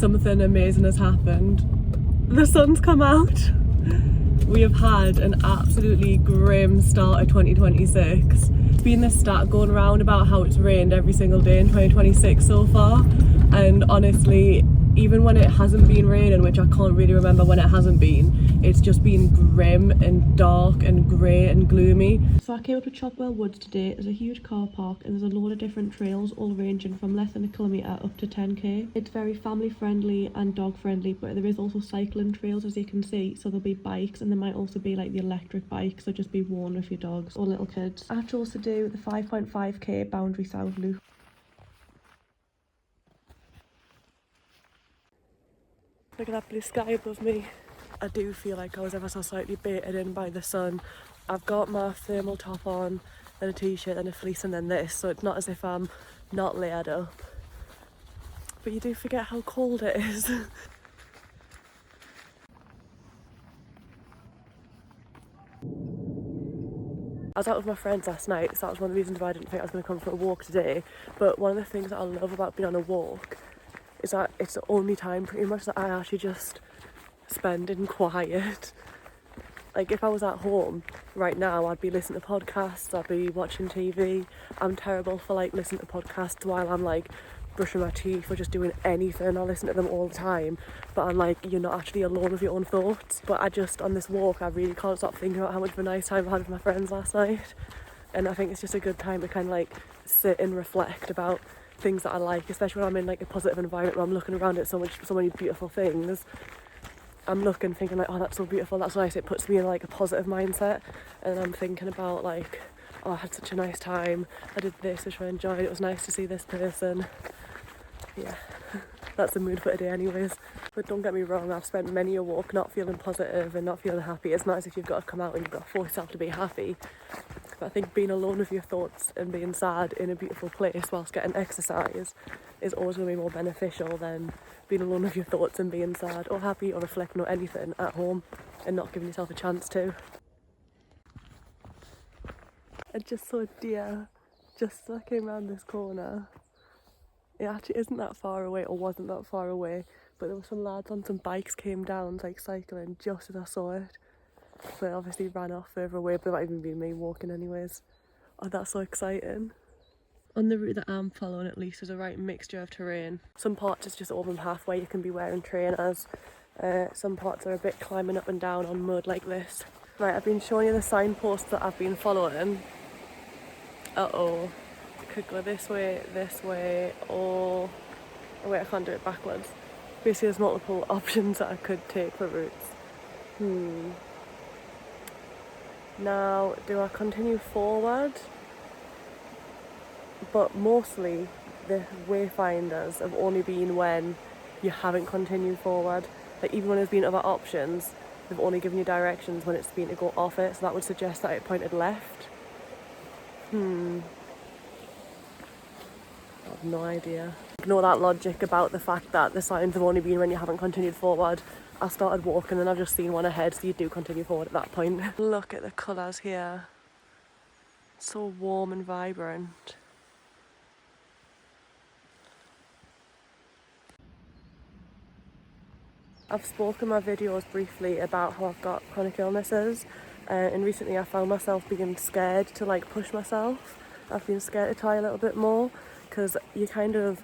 Something amazing has happened. The sun's come out. We have had an absolutely grim start of 2026. It's been this stat going around about how it's rained every single day in 2026 so far, and honestly, even when it hasn't been raining, which I can't really remember when it hasn't been, it's just been grim and dark and grey and gloomy. So I came up to Chopwell Woods today. There's a huge car park and there's a load of different trails, all ranging from less than a kilometre up to 10k. It's very family friendly and dog friendly, but there is also cycling trails, as you can see, so there'll be bikes, and there might also be like the electric bikes, so just be warned if your dogs or little kids. I chose to do the 5.5k Boundary South loop. Look at that blue sky above me. I do feel like I was ever so slightly baited in by the sun. I've got my thermal top on and a t-shirt and a fleece and then this, so it's not as if I'm not layered up. But you do forget how cold it is. I was out with my friends last night, so that was one of the reasons why I didn't think I was going to come for a walk today. But one of the things that I love about being on a walk is that it's the only time pretty much that I actually just spend in quiet. Like if I was at home right now, I'd be listening to podcasts, I'd be watching TV. I'm terrible for like listening to podcasts while I'm like brushing my teeth or just doing anything. I listen to them all the time, but I'm like, you're not actually alone with your own thoughts. But I just, on this walk, I really can't stop thinking about how much of a nice time I had with my friends last night. And I think it's just a good time to kind of like sit and reflect about things that I like, especially when I'm in like a positive environment where I'm looking around at so many beautiful things. I'm looking, thinking like, oh, that's so beautiful, that's nice. It puts me in like a positive mindset, and I'm thinking about like, oh, I had such a nice time, I did this, which I enjoyed, it was nice to see this person. Yeah, that's the mood for today anyways. But don't get me wrong, I've spent many a walk not feeling positive and not feeling happy. It's not as if you've got to come out and you've got to force yourself to be happy. But I think being alone with your thoughts and being sad in a beautiful place whilst getting exercise is always going to be more beneficial than being alone with your thoughts and being sad or happy or reflecting or anything at home and not giving yourself a chance to. I just saw a deer just as I came around this corner. It actually isn't that far away, or wasn't that far away, but there were some lads on some bikes came down like cycling just as I saw it. So it obviously ran off further away, but it might even be me walking anyways. Oh, that's so exciting. On the route that I'm following, at least, there's a right mixture of terrain. Some parts it's just open path where you can be wearing trainers. Some parts are a bit climbing up and down on mud like this. Right, I've been showing you the signposts that I've been following. Uh-oh. Could go this way, or... Oh wait, I can't do it backwards. Basically, there's multiple options that I could take for routes. Now, do I continue forward? But mostly the wayfinders have only been when you haven't continued forward. Like even when there's been other options, they've only given you directions when it's been to go off it, so that would suggest that it pointed left. I have no idea. Ignore that logic about the fact that the signs have only been when you haven't continued forward. I started walking and I've just seen one ahead, so you do continue forward at that point. Look at the colours here. So warm and vibrant. I've spoken in my videos briefly about how I've got chronic illnesses, and recently I found myself being scared to like push myself. I've been scared to try a little bit more, because you kind of,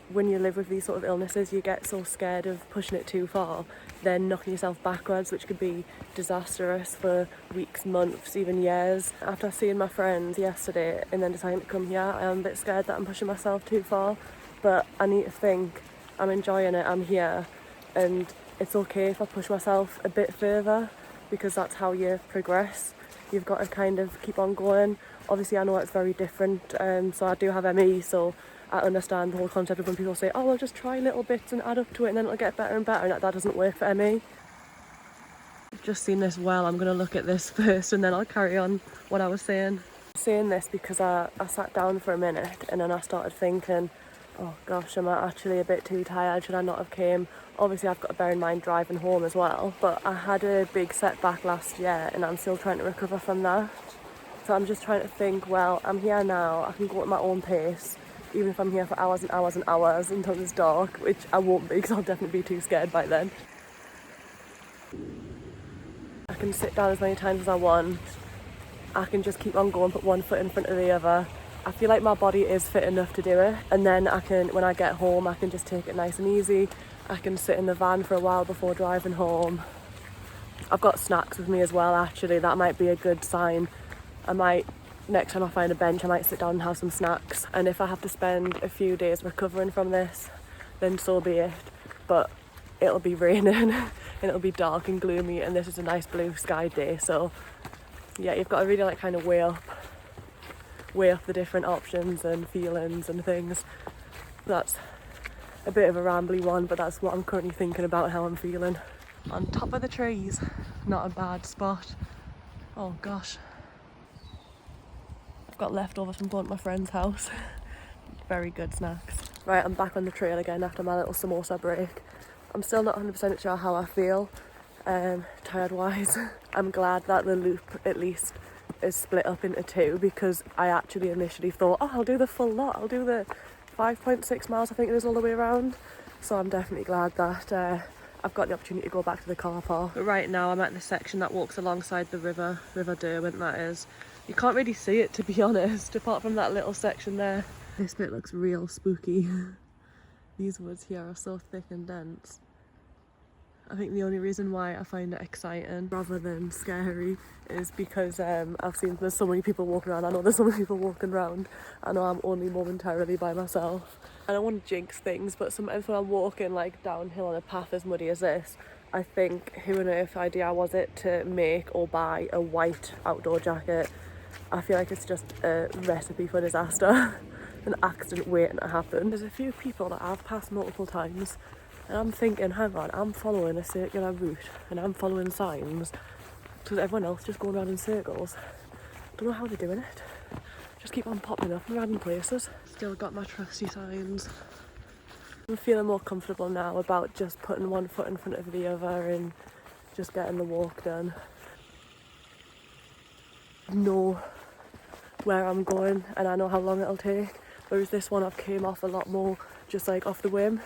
when you live with these sort of illnesses, you get so scared of pushing it too far, then knocking yourself backwards, which could be disastrous for weeks, months, even years. After seeing my friends yesterday and then deciding to come here, I am a bit scared that I'm pushing myself too far, but I need to think, I'm enjoying it, I'm here, and it's okay if I push myself a bit further, because that's how you progress. You've got to kind of keep on going. Obviously I know it's very different, so I do have ME, so I understand the whole concept of when people say, oh, well, just try little bits and add up to it and then it'll get better and better, and that doesn't work for ME. I've just seen this well, I'm going to look at this first and then I'll carry on what I was saying. I'm saying this because I sat down for a minute and then I started thinking, oh gosh, am I actually a bit too tired? Should I not have came? Obviously I've got to bear in mind driving home as well, but I had a big setback last year and I'm still trying to recover from that. So I'm just trying to think, well, I'm here now, I can go at my own pace, even if I'm here for hours and hours and hours until it's dark, which I won't be because I'll definitely be too scared by then. I can sit down as many times as I want. I can just keep on going, put one foot in front of the other. I feel like my body is fit enough to do it, and then I can, when I get home, I can just take it nice and easy. I can sit in the van for a while before driving home. I've got snacks with me as well, actually. That might be a good sign. I might, next time I find a bench, I might sit down and have some snacks. And if I have to spend a few days recovering from this, then so be it. But it'll be raining and it'll be dark and gloomy, and this is a nice blue sky day. So yeah, you've got to really like kind of weigh up the different options and feelings and things. That's a bit of a rambly one, but that's what I'm currently thinking about, how I'm feeling. On top of the trees, not a bad spot. Oh gosh. I've got leftovers from going to my friend's house. Very good snacks. Right, I'm back on the trail again after my little samosa break. I'm still not 100% sure how I feel, tired wise. I'm glad that the loop at least is split up into two, because I actually initially thought, oh, I'll do the full lot. I'll do the 5.6 miles, I think it is, all the way around. So I'm definitely glad that I've got the opportunity to go back to the car park. But right now I'm at the section that walks alongside the River Derwent, that is. You can't really see it, to be honest, apart from that little section there. This bit looks real spooky. These woods here are so thick and dense. I think the only reason why I find it exciting rather than scary is because I've seen there's so many people walking around. I know there's so many people walking around. I know I'm only momentarily by myself. I don't want to jinx things, but sometimes when I'm walking like downhill on a path as muddy as this, I think, who on earth idea was it to make or buy a white outdoor jacket? I feel like it's just a recipe for disaster. An accident waiting to happen. There's a few people that I've passed multiple times, and I'm thinking, hang on, I'm following a circular route and I'm following signs, because everyone else just going around in circles. Don't know how they're doing it. Just keep on popping up in random places. Still got my trusty signs. I'm feeling more comfortable now about just putting one foot in front of the other and just getting the walk done. I know where I'm going and I know how long it'll take, whereas this one I've came off a lot more just like off the whim.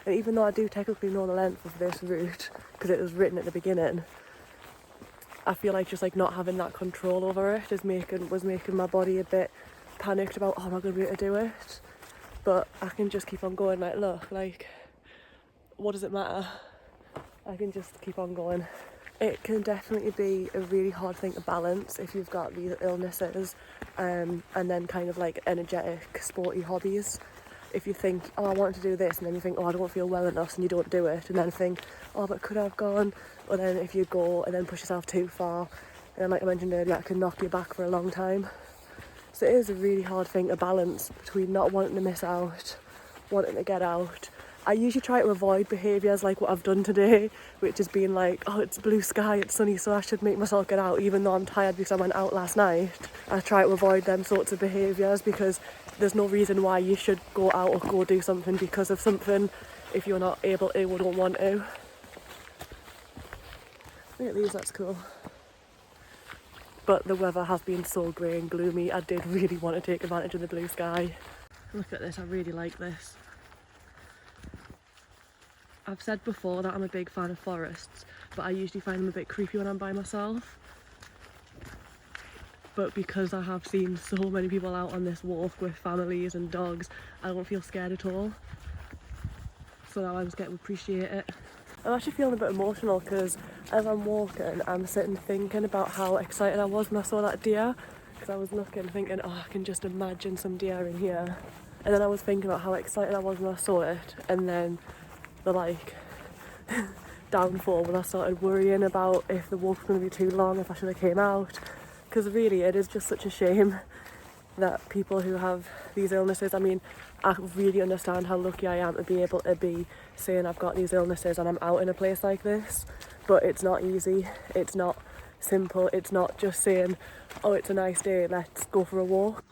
And even though I do technically know the length of this route, because it was written at the beginning, I feel like just like not having that control over it was making my body a bit panicked about, oh, am I going to be able to do it? But I can just keep on going, like, look, like, what does it matter? I can just keep on going. It can definitely be a really hard thing to balance if you've got these illnesses and then kind of like energetic, sporty hobbies. If you think, oh, I want to do this, and then you think, oh, I don't feel well enough, and you don't do it, and then think, oh, but could I have gone? Or then if you go and then push yourself too far, and then like I mentioned earlier, it can knock you back for a long time. So it is a really hard thing to balance between not wanting to miss out, wanting to get out. I usually try to avoid behaviours like what I've done today, which is being like, oh, it's blue sky, it's sunny, so I should make myself get out, even though I'm tired because I went out last night. I try to avoid them sorts of behaviours because there's no reason why you should go out or go do something because of something if you're not able to or don't want to. Look at these, that's cool. But the weather has been so grey and gloomy, I did really want to take advantage of the blue sky. Look at this, I really like this. I've said before that I'm a big fan of forests, but I usually find them a bit creepy when I'm by myself. But because I have seen so many people out on this walk with families and dogs, I don't feel scared at all. So now I just get to appreciate it. I'm actually feeling a bit emotional because as I'm walking, I'm sitting thinking about how excited I was when I saw that deer. Because I was looking, thinking, oh, I can just imagine some deer in here. And then I was thinking about how excited I was when I saw it, and then the like downfall when I started worrying about if the walk was going to be too long, if I should have came out. Because really it is just such a shame that people who have these illnesses, I mean, I really understand how lucky I am to be able to be saying I've got these illnesses and I'm out in a place like this, but it's not easy, it's not simple, it's not just saying, oh, it's a nice day, let's go for a walk.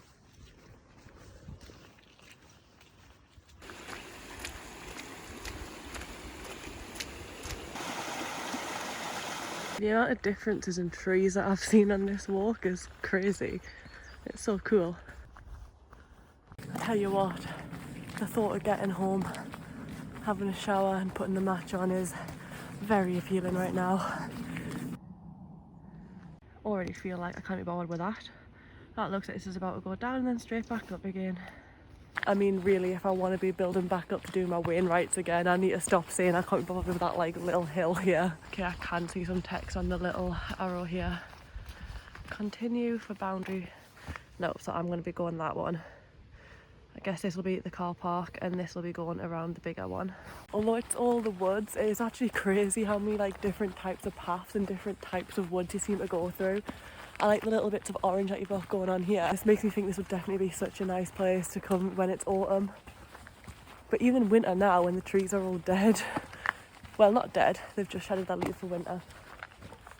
The amount of differences in trees that I've seen on this walk is crazy. It's so cool. tell you what, the thought of getting home, having a shower and putting the match on is very appealing right now. Already feel like I can't be bothered with that. That looks like this is about to go down and then straight back up again. I mean, really, if I want to be building back up to do my Wainwrights again, I need to stop saying I can't be bothered with that like little hill here. Okay, I can see some text on the little arrow here. Continue for boundary. No, so I'm going to be going that one. I guess this will be at the car park and this will be going around the bigger one. Although it's all the woods, it's actually crazy how many like different types of paths and different types of woods you seem to go through. I like the little bits of orange that you've got going on here. This makes me think this would definitely be such a nice place to come when it's autumn. But even winter now, when the trees are all dead, well, not dead, they've just shedded their leaves for winter.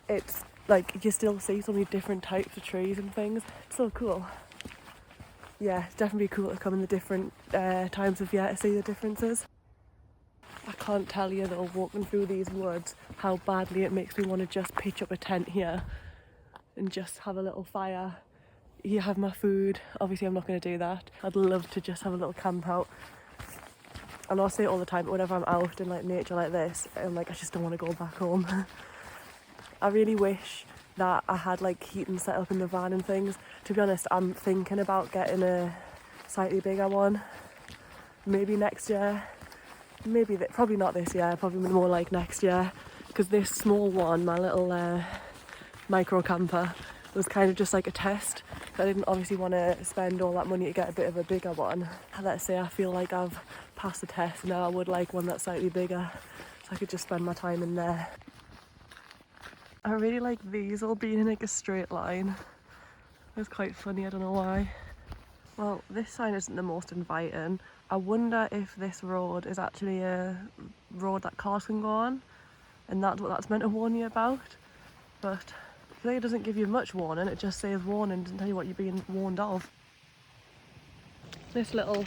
It's like you still see so many different types of trees and things. It's so cool. Yeah, it's definitely cool to come in the different times of year to see the differences. I can't tell you though, walking through these woods, how badly it makes me want to just pitch up a tent here and just have a little fire. Here, have my food. Obviously I'm not going to do that. I'd love to just have a little camp out. And I say it all the time, but whenever I'm out in like nature like this, I'm like, I just don't want to go back home. I really wish that I had like heating set up in the van and things. To be honest, I'm thinking about getting a slightly bigger one. Maybe next year. Maybe, probably not this year, probably more like next year. Because this small one, my little micro camper, was kind of just like a test. I didn't obviously want to spend all that money to get a bit of a bigger one. Let's say I feel like I've passed the test, now I would like one that's slightly bigger so I could just spend my time in there. I really like these all being in like a straight line. It's quite funny, I don't know why. Well, this sign isn't the most inviting. I wonder if this road is actually a road that cars can go on, and that's what that's meant to warn you about. But I feel like it doesn't give you much warning, it just says warning, doesn't tell you what you're being warned of. This little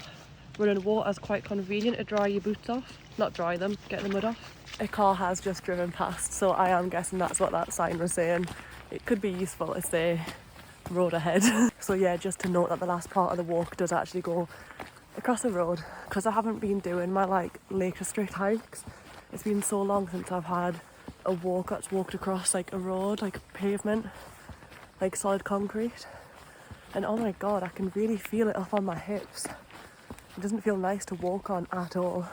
running water is quite convenient to dry your boots off. Not dry them, get the mud off. A car has just driven past, so I am guessing that's what that sign was saying. It could be useful to say road ahead. So yeah, just to note that the last part of the walk does actually go across the road, because I haven't been doing my like Lake District hikes. It's been so long since I've had a walk that's walked across like a road, like pavement, like solid concrete. And oh my god, I can really feel it up on my hips. It doesn't feel nice to walk on at all.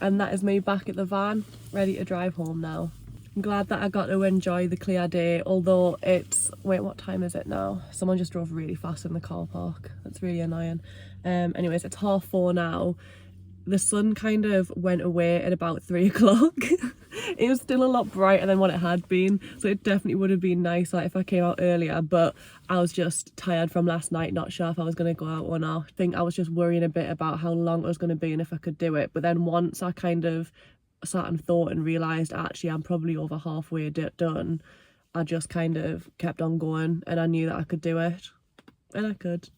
And that is me back at the van, ready to drive home now. I'm glad that I got to enjoy the clear day, although it's... Wait, what time is it now? Someone just drove really fast in the car park. That's really annoying. Anyways, it's 4:30 now. The sun kind of went away at about 3 o'clock. It was still a lot brighter than what it had been, so it definitely would have been nicer if I came out earlier, but I was just tired from last night, not sure if I was going to go out or not. I think I was just worrying a bit about how long it was going to be and if I could do it, but then once I kind of sat and thought and realised actually I'm probably over halfway done, I just kind of kept on going and I knew that I could do it, and I could.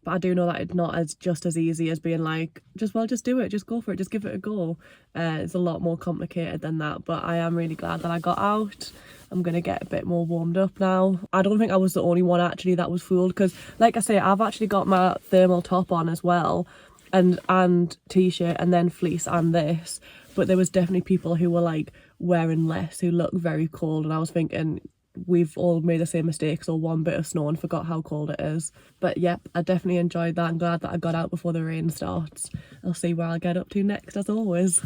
But I do know that it's not just as easy as being like, just do it, just go for it, just give it a go. It's a lot more complicated than that, but I am really glad that I got out. I'm going to get a bit more warmed up now. I don't think I was the only one actually that was fooled, because like I say, I've actually got my thermal top on as well, and t-shirt and then fleece and this, but there was definitely people who were like wearing less, who looked very cold, and I was thinking, we've all made the same mistakes, or one bit of snow and forgot how cold it is. But yep, I definitely enjoyed that. I'm glad that I got out before the rain starts. I'll see where I'll get up to next, as always.